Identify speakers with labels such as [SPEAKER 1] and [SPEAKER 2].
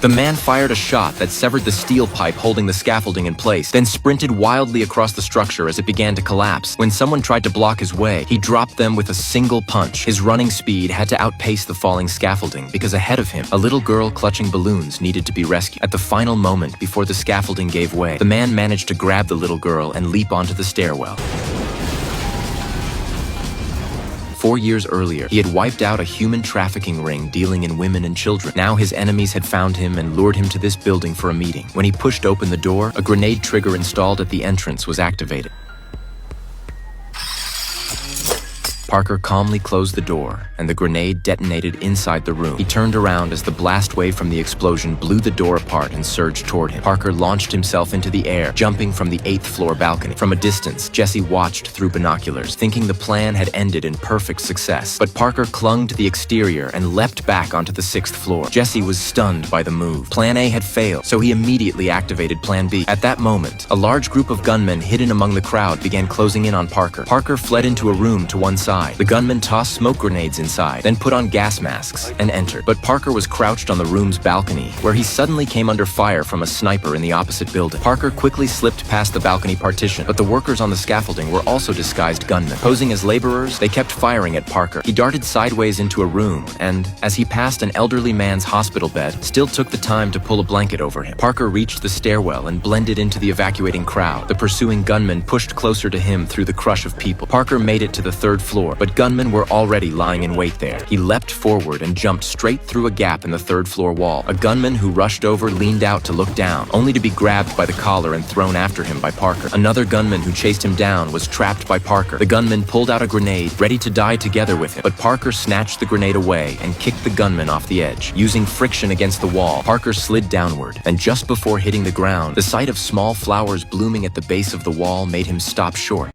[SPEAKER 1] The man fired a shot that severed the steel pipe holding the scaffolding in place, then sprinted wildly across the structure as it began to collapse. When someone tried to block his way, he dropped them with a single punch. His running speed had to outpace the falling scaffolding because ahead of him, a little girl clutching balloons needed to be rescued. At the final moment before the scaffolding gave way, the man managed to grab the little girl and leap onto the stairwell. 4 years earlier, he had wiped out a human trafficking ring dealing in women and children. Now his enemies had found him and lured him to this building for a meeting. When he pushed open the door, a grenade trigger installed at the entrance was activated. Parker calmly closed the door, and the grenade detonated inside the room. He turned around as the blast wave from the explosion blew the door apart and surged toward him. Parker launched himself into the air, jumping from the 8th floor balcony. From a distance, Jesse watched through binoculars, thinking the plan had ended in perfect success. But Parker clung to the exterior and leapt back onto the 6th floor. Jesse was stunned by the move. Plan A had failed, so he immediately activated Plan B. At that moment, a large group of gunmen hidden among the crowd began closing in on Parker. Parker fled into a room to one side. The gunmen tossed smoke grenades inside, then put on gas masks and entered. But Parker was crouched on the room's balcony, where he suddenly came under fire from a sniper in the opposite building. Parker quickly slipped past the balcony partition, but the workers on the scaffolding were also disguised gunmen. Posing as laborers, they kept firing at Parker. He darted sideways into a room, and as he passed an elderly man's hospital bed, still took the time to pull a blanket over him. Parker reached the stairwell and blended into the evacuating crowd. The pursuing gunmen pushed closer to him through the crush of people. Parker made it to the 3rd floor, but gunmen were already lying in wait there. He leapt forward and jumped straight through a gap in the 3rd floor wall. A gunman who rushed over leaned out to look down, only to be grabbed by the collar and thrown after him by Parker. Another gunman who chased him down was trapped by Parker. The gunman pulled out a grenade, ready to die together with him, but Parker snatched the grenade away and kicked the gunman off the edge. Using friction against the wall, Parker slid downward, and just before hitting the ground, the sight of small flowers blooming at the base of the wall made him stop short.